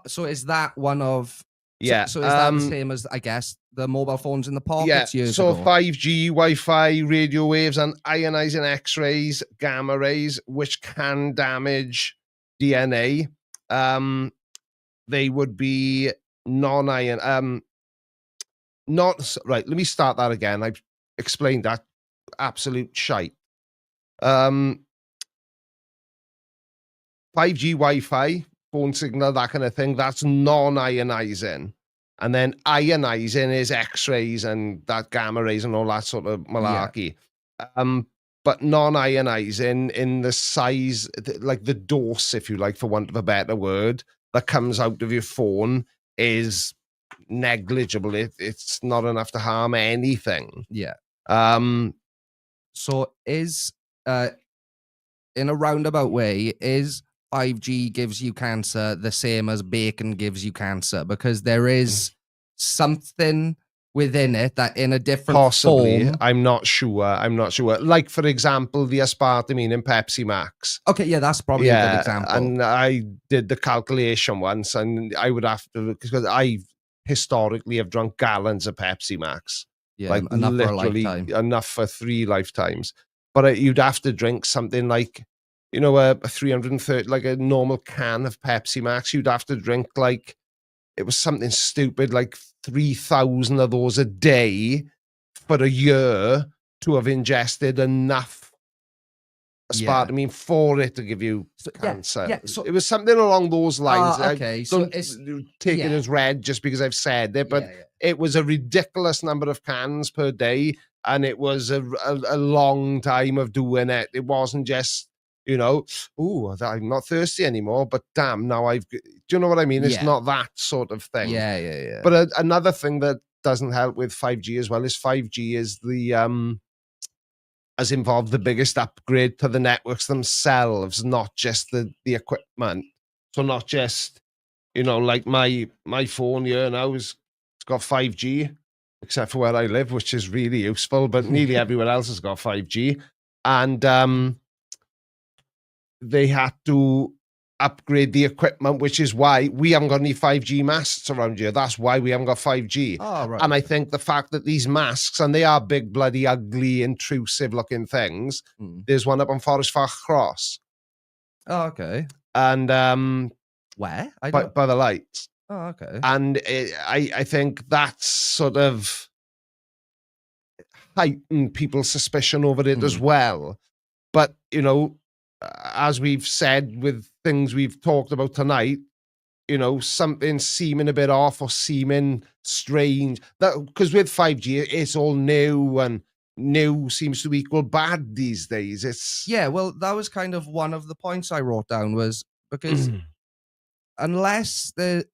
So is that one of... Yeah. So is that the same as, I guess, the mobile phones in the pockets years so ago? 5G, Wi-Fi, radio waves, and ionizing X-rays, gamma rays, which can damage DNA. They would be non-ion. Not right. Let me start that again. I've explained that absolute shite. Um, 5G Wi-Fi, phone signal, that kind of thing, that's non-ionizing. And then ionizing is X-rays and that gamma rays and all that sort of malarkey. But non-ionizing in the size, like the dose, if you like, for want of a better word, that comes out of your phone is negligible. It's not enough to harm anything. Yeah. Um, So is in a roundabout way, is 5G gives you cancer the same as bacon gives you cancer? Because there is something within it that in a different possibly. form. I'm not sure. Like, for example, the aspartame in Pepsi Max. Okay, yeah, that's probably a good example. And I did the calculation once, and I would have to, because I historically have drunk gallons of Pepsi Max. Yeah, like enough for a literally lifetime. enough for 3 lifetimes. But you'd have to drink something like, you know, a 330, like a normal can of Pepsi Max. You'd have to drink like, it was something stupid, like 3,000 of those a day for a year to have ingested enough aspartame for it to give you cancer. Yeah, so it was something along those lines. okay, so Don't it's take it as read just because I've said it, but it was a ridiculous number of cans per day, and it was a long time of doing it. It wasn't just, you know, oh, I'm not thirsty anymore, but damn, now I've. Do you know what I mean? It's Yeah. not that sort of thing. Yeah. But another thing that doesn't help with 5G as well is 5G is the has involved the biggest upgrade to the networks themselves, not just the equipment. So not just, you know, like my phone here now it's got 5G, except for where I live, which is really useful, but nearly everywhere else has got 5G. And they had to upgrade the equipment, which is why we haven't got any 5G masts around here. That's why we haven't got 5G. Oh, right. And I think the fact that these masks, and they are big, bloody, ugly, intrusive looking things. There's one up on Forest Fach Cross. Oh, okay. And Where? by the lights. Oh, okay. And I think that's sort of heightened people's suspicion over it as well. But, you know, as we've said with things we've talked about tonight, you know, something seeming a bit off or seeming strange. That because with 5G, it's all new, and new seems to equal bad these days. It's well, that was kind of one of the points I wrote down, was because unless the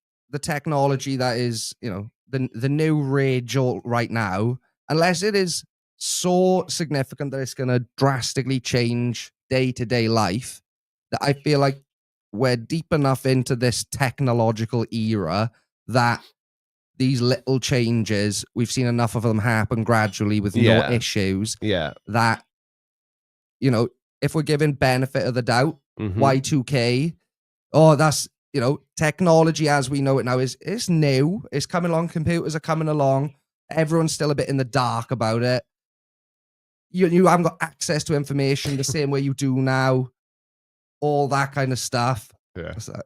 technology that is, you know, the new rage right now, unless it is so significant that it's going to drastically change day-to-day life, that I feel like we're deep enough into this technological era that these little changes, we've seen enough of them happen gradually with no issues. Yeah. That, you know, if we're given benefit of the doubt, Y2K, that's, you know, technology as we know it now is new. It's coming along. Computers are coming along. Everyone's still a bit in the dark about it. You haven't got access to information the same way you do now. All that kind of stuff. Yeah. So,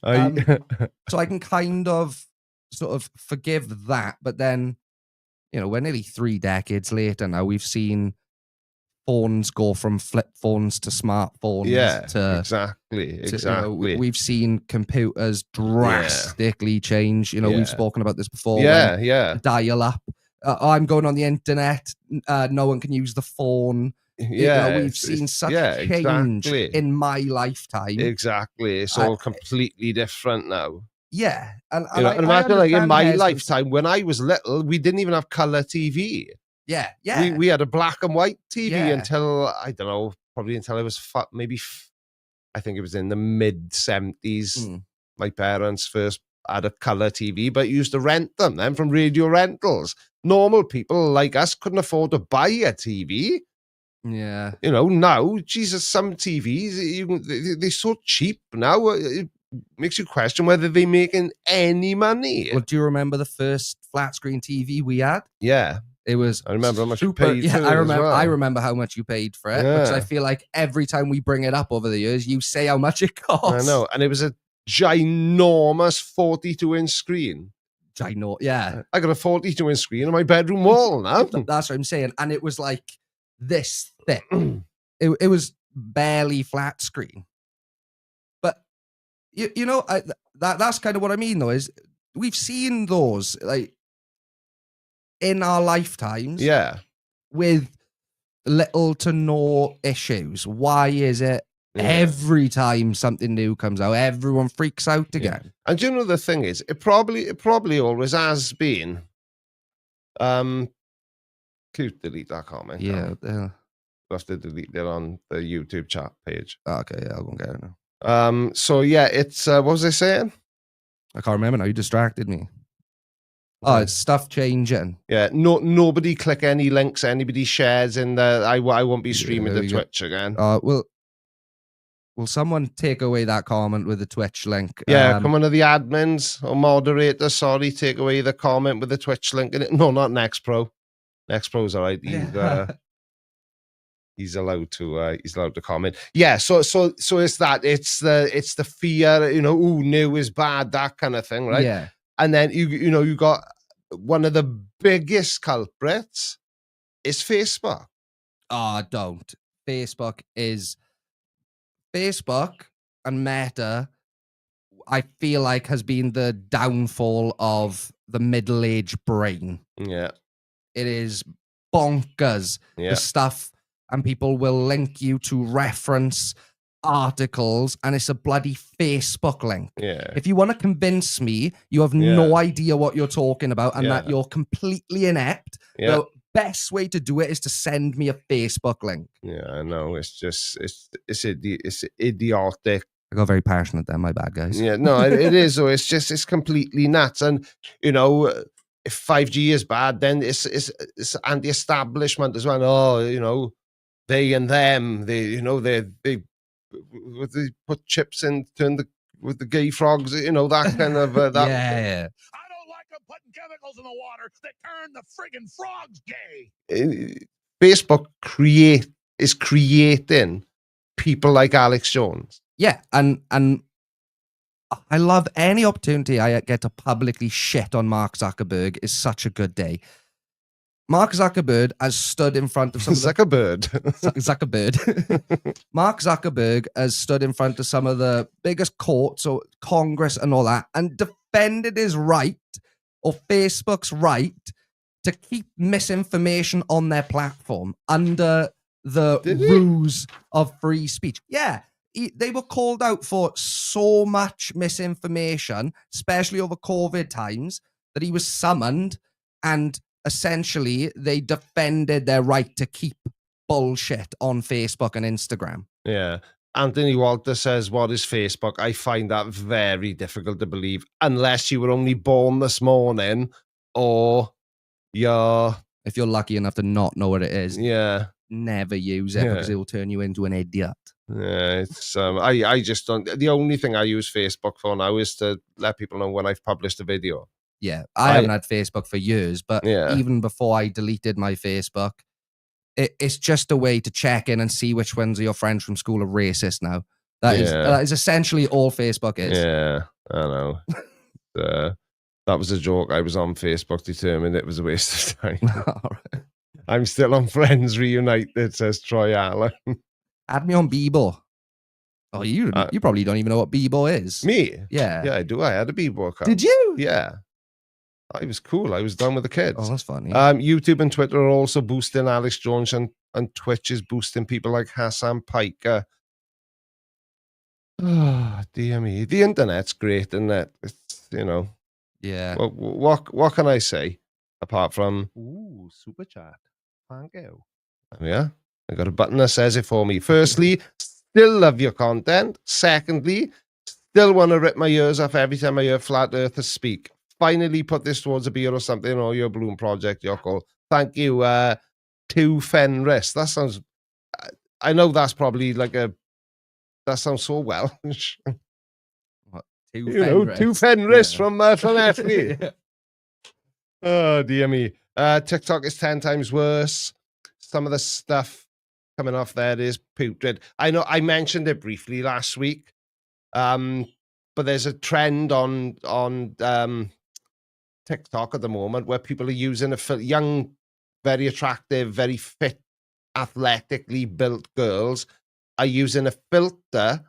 I so I can kind of sort of forgive that. But then, you know, we're nearly 3 decades later now. We've seen phones go from flip phones to smartphones. Exactly. You know, we've seen computers drastically change. You know, we've spoken about this before. Dial up. I'm going on the internet. No one can use the phone. You know, we've seen such change in my lifetime. Exactly. It's all completely different now. Yeah. And you know, and imagine, like, in my lifetime, when I was little, we didn't even have color TV. Yeah. We had a black and white TV until, I don't know, probably until I was I think it was in the mid 70s. My parents first had a color TV, but used to rent them then from radio rentals. Normal people like us couldn't afford to buy a TV. Yeah. You know, now, Jesus, some TVs, they're so cheap now. It makes you question whether they're making any money. Well, do you remember the first flat screen TV we had? Yeah. It was. I remember how much you paid for it. I remember how much you paid for it, because I feel like every time we bring it up over the years, you say how much it costs. I know. And it was a ginormous 42-inch screen. Yeah. I got a 42-inch screen on my bedroom wall now. That's what I'm saying. And it was like, this thick. It was barely flat screen. But you know, that's kind of what I mean though, is we've seen those like in our lifetimes Yeah. with little to no issues. Why is it every time something new comes out, everyone freaks out again? And you know the thing is, it probably always has been. Cute, delete that comment. Yeah. We'll have to delete it on the YouTube chat page. Okay, yeah, I'll go and get it now. So yeah, it's what was I saying? I can't remember now. You distracted me. Oh, it's stuff changing. Yeah, nobody click any links anybody shares in the. I won't be streaming there to we go. Twitch again. Will someone take away that comment with the Twitch link? Yeah, come on to the admins or moderator. Sorry, take away the comment with the Twitch link in it. No, not Next Pro. Next Pro's all right. He's allowed to comment. Yeah, so it's that. It's the fear, you know, ooh, new is bad, that kind of thing, right? Yeah. And then you got one of the biggest culprits is Facebook. Oh, don't. Facebook and Meta, I feel like, has been the downfall of the middle-aged brain. Yeah. It is bonkers. Yeah. The stuff, and people will link you to reference articles, and it's a bloody Facebook link. Yeah. If you want to convince me you have no idea what you're talking about and that you're completely inept, the best way to do it is to send me a Facebook link. Yeah, I know. It's just it's idiotic. I got very passionate there. My bad, guys. Yeah, no, it is. So it's completely nuts. And you know, if 5G is bad, then it's anti-establishment as well. Oh, you know, they and them. They put chips in, with the gay frogs. You know, that kind of that. Yeah. I don't like them putting chemicals in the water that turn the friggin' frogs gay. Facebook is creating people like Alex Jones. Yeah, and I love any opportunity I get to publicly shit on Mark Zuckerberg is such a good day. Mark Zuckerberg has stood in front of some of the... Mark Zuckerberg has stood in front of some of the biggest courts or Congress and all that and defended his right, or Facebook's right, to keep misinformation on their platform under the ruse of free speech. Yeah. They were called out for so much misinformation, especially over COVID times, that he was summoned, and essentially they defended their right to keep bullshit on Facebook and Instagram. Yeah. Anthony Walter says, what is Facebook? I find that very difficult to believe, unless you were only born this morning, or if you're lucky enough to not know what it is, never use it because it will turn you into an idiot. Yeah, it's I just don't. The only thing I use Facebook for now is to let people know when I've published a video. Yeah, I haven't had Facebook for years, but even before I deleted my Facebook, it's just a way to check in and see which ones of your friends from school are racist now. That is essentially all Facebook is. Yeah, I know. That was a joke. I was on Facebook determined it was a waste of time. I'm still on Friends Reunited, says Troy Allen. Add me on Bebo. Oh, you probably don't even know what Bebo is. Me? Yeah. Yeah, I do. I had a Bebo account. Did you? Yeah. I was cool. I was done with the kids. Oh, that's funny. YouTube and Twitter are also boosting Alex Jones, and Twitch is boosting people like Hassan Piker. Oh, dear me. The internet's great, isn't it? It's, you know. Yeah. What can I say? Apart from... Ooh, super chat. Thank you. Yeah. I got a button that says it for me. Firstly, still love your content. Secondly, still want to rip my ears off every time I hear Flat Earthers speak. Finally put this towards a beer or something, or your Bloom project, Yoko. Thank you, to Fenris. That sounds... I know that's probably like a... That sounds so Welsh. What? To Fenris from FE. Yeah. Oh, dear me. TikTok is 10 times worse. Some of the stuff coming off there is putrid. I know I mentioned it briefly last week, but there's a trend on TikTok at the moment where people are using young, very attractive, very fit athletically built girls are using a filter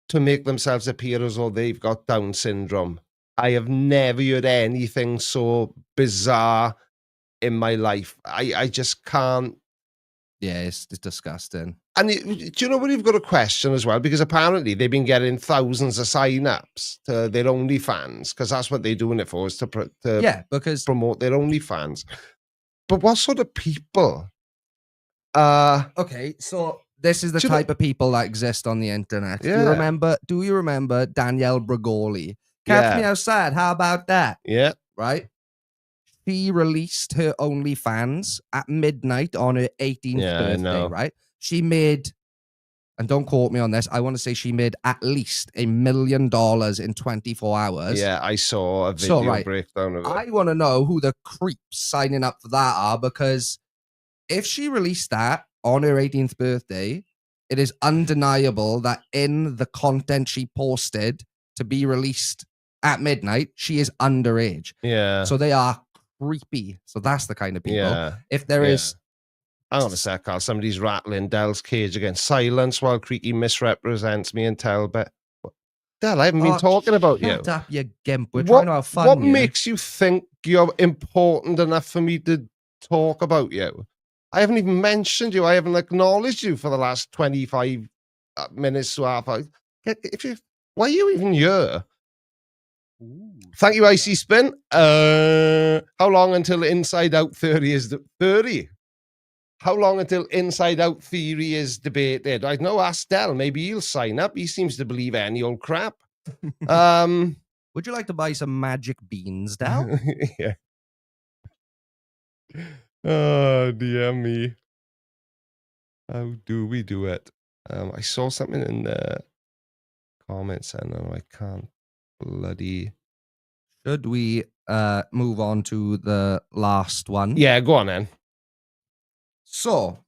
to make themselves appear as though they've got Down syndrome. I have never heard anything so bizarre in my life. I just can't. Yeah, it's disgusting. And do you know what you've got a question as well? Because apparently they've been getting thousands of sign-ups to their OnlyFans, because that's what they're doing it for, is to Because promote their OnlyFans. But what sort of people? okay, so this is the Do you know- type of people that exist on the internet. Yeah. Do you remember Danielle Bregoli? Catch me outside. How about that? Yeah. Right? She released her OnlyFans at midnight on her 18th Yeah, I birthday, know. right? She made, and don't quote me on this, I want to say she made at least $1 million in 24 hours. Yeah, I saw a video right, breakdown of it. I want to know who the creeps signing up for that are, because if she released that on her 18th birthday, it is undeniable that in the content she posted to be released at midnight, she is underage. Yeah. So they are creepy. So that's the kind of people. Yeah. If there is, Hang on a sec, Carl. Somebody's rattling Dell's cage again. Silence while Creaky misrepresents me and Talbot. Del, I haven't been talking about you. Shut up, you gimp. We're trying to have fun. What here. makes you think you're important enough for me to talk about you? I haven't even mentioned you. I haven't acknowledged you for the last 25 minutes to half hour. Why are you even here? Thank you, Icy Spin. How long until Inside Out 30 is 30? How long until Inside Out theory is debated? I know, ask Del. Maybe he'll sign up. He seems to believe any old crap. Would you like to buy some magic beans, Del? Yeah. Oh, dear me. How do we do it? I saw something in the comments and I can't bloody... Should we move on to the last one? Yeah, go on then. So,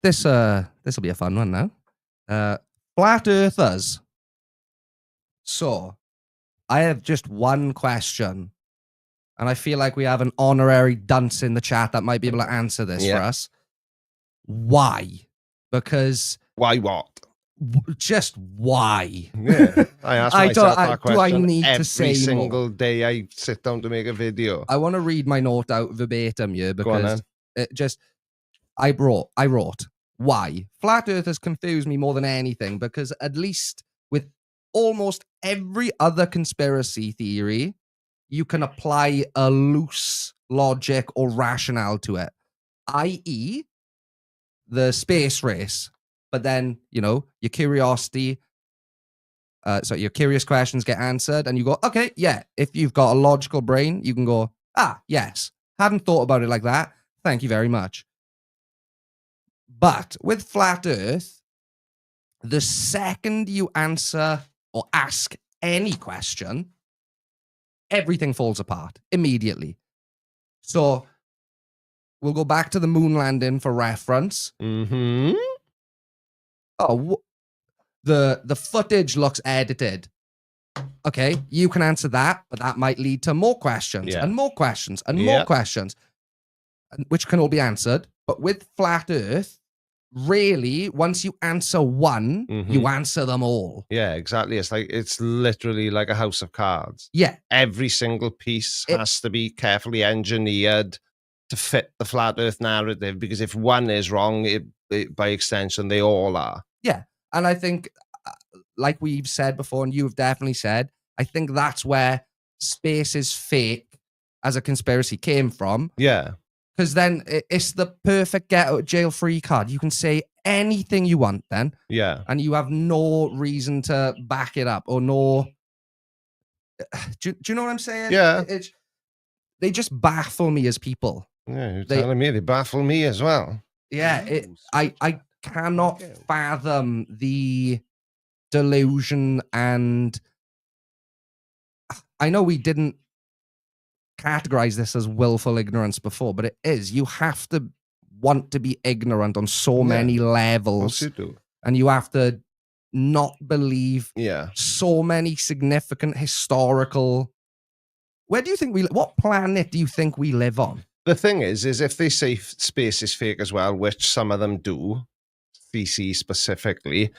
this will be a fun one now. Flat Earthers. So, I have just one question, and I feel like we have an honorary dunce in the chat that might be able to answer this for us. Why? Because... Why what? Just why? Yeah, I ask myself that question do I need every to say single more? day I sit down to make a video. I want to read my note out verbatim here Go on, because then. it just... I wrote, why? Flat Earthers confuse me more than anything, because at least with almost every other conspiracy theory, you can apply a loose logic or rationale to it, i.e., the space race. But then, your curiosity, so your curious questions get answered, and you go, okay, yeah, if you've got a logical brain, you can go, yes, hadn't thought about it like that. Thank you very much. But with Flat Earth, the second you answer or ask any question, everything falls apart immediately. So we'll go back to the moon landing for reference. Mm-hmm. Oh, the footage looks edited. Okay, you can answer that, but that might lead to more questions and more questions and more questions, which can all be answered. But with Flat Earth, really, once you answer one, you answer them all. Yeah, exactly. It's literally like a house of cards. Yeah. Every single piece has to be carefully engineered to fit the Flat Earth narrative, because if one is wrong, it by extension, they all are. Yeah. And I think, like we've said before, and you've definitely said, I think that's where space is fake as a conspiracy came from. Yeah. Because then it's the perfect get out of jail free card. You can say anything you want then. Yeah. And you have no reason to back it up or no... Do you know what I'm saying? Yeah. They just baffle me as people. Yeah, you're telling me they baffle me as well. Yeah, I cannot fathom the delusion, and I know we didn't categorize this as willful ignorance before, but it is. You have to want to be ignorant on so many levels, You do. and you have to not believe so many significant historical... What planet do you think we live on? the thing is if they say space is fake as well, which some of them do, VC specifically,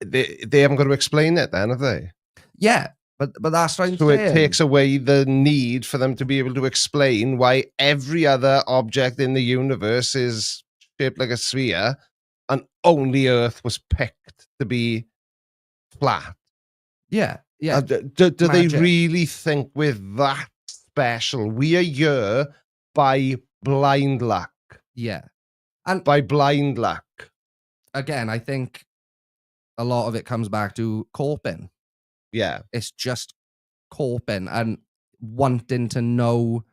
they haven't got to explain it then, have they? Yeah, but that's what I'm So saying. it takes away the need for them to be able to explain why every other object in the universe is shaped like a sphere and only Earth was picked to be flat. Yeah, yeah. Do they Magic. really think we're that special? We are here by blind luck. Yeah. And By blind luck. again, I think a lot of it comes back to coping. Yeah. It's just coping and wanting to know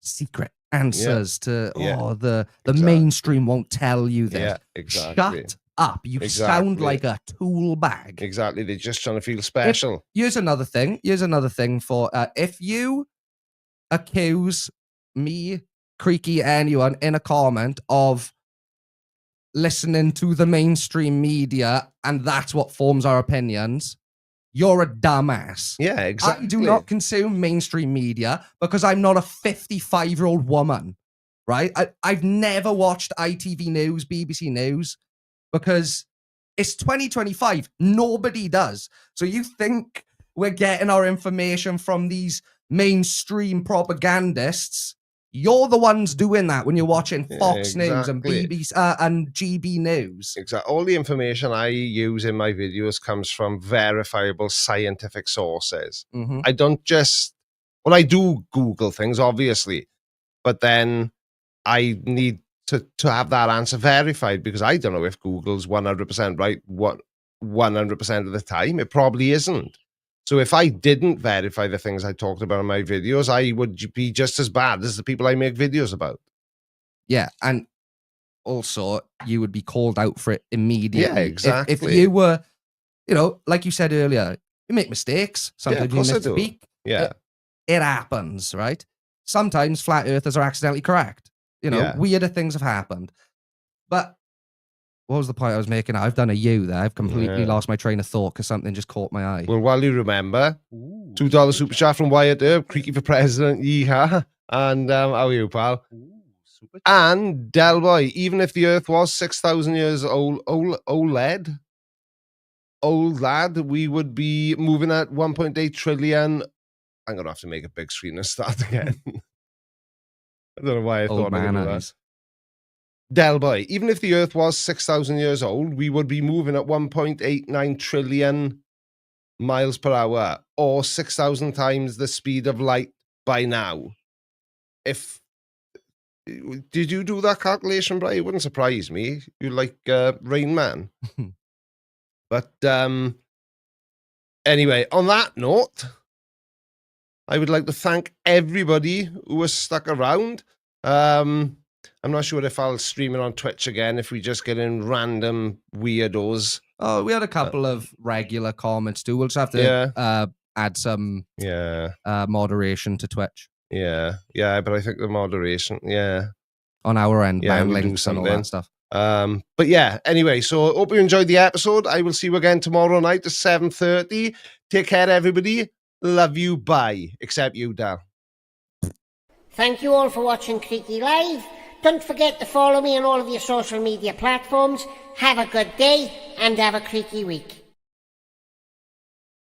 secret answers to the Exactly. mainstream won't tell you this. Yeah, exactly. Shut up. You sound Exactly. like a tool bag. Exactly. They're just trying to feel special. Here's another thing. For if you accuse me, Creaky, anyone in a comment of listening to the mainstream media and that's what forms our opinions, you're a dumbass. Yeah, exactly. I do not consume mainstream media because I'm not a 55-year-old woman, right? I've never watched ITV News, BBC News, because it's 2025. Nobody does. So you think we're getting our information from these mainstream propagandists? You're the ones doing that when you're watching Fox News and exactly. BBC and GB News. Exactly. All the information I use in my videos comes from verifiable scientific sources. Mhm. I don't just, well, I do Google things, obviously, but then I need to have that answer verified because I don't know if Google's 100% right 100% of the time. It probably isn't. So if I didn't verify the things I talked about in my videos, I would be just as bad as the people I make videos about. Yeah, and also you would be called out for it immediately. Yeah, exactly. If you were, like you said earlier, you make mistakes. Sometimes of course you I do. misspeak. Yeah. It happens, right? Sometimes flat earthers are accidentally correct. Yeah. Weirder things have happened. But what was the point I was making? I've done a U there. I've completely lost my train of thought because something just caught my eye. Well, while you remember, $2 super chat from Wyatt Earp, Creaky for president, yeehaw. And how are you, pal? And Delboy, even if the Earth was 6,000 years old lad, we would be moving at 1.8 trillion. I'm going to have to make a big screen and start again. I don't know why I thought I could do that. Delboy, even if the Earth was 6,000 years old, we would be moving at 1.89 trillion miles per hour, or 6,000 times the speed of light by now. Did you do that calculation, Bri? It wouldn't surprise me. You're like Rain Man. But anyway, on that note, I would like to thank everybody who has stuck around. I'm not sure if I'll stream it on Twitch again if we just get in random weirdos. Oh, we had a couple of regular comments too. We'll just have to add some moderation to Twitch. Yeah, but I think the moderation, on our end, we'll links do and all that stuff. But yeah, anyway, so hope you enjoyed the episode. I will see you again tomorrow night at 7:30. Take care, everybody. Love you. Bye. Except you, Dal. Thank you all for watching Creaky Live. Don't forget to follow me on all of your social media platforms. Have a good day and have a creaky week.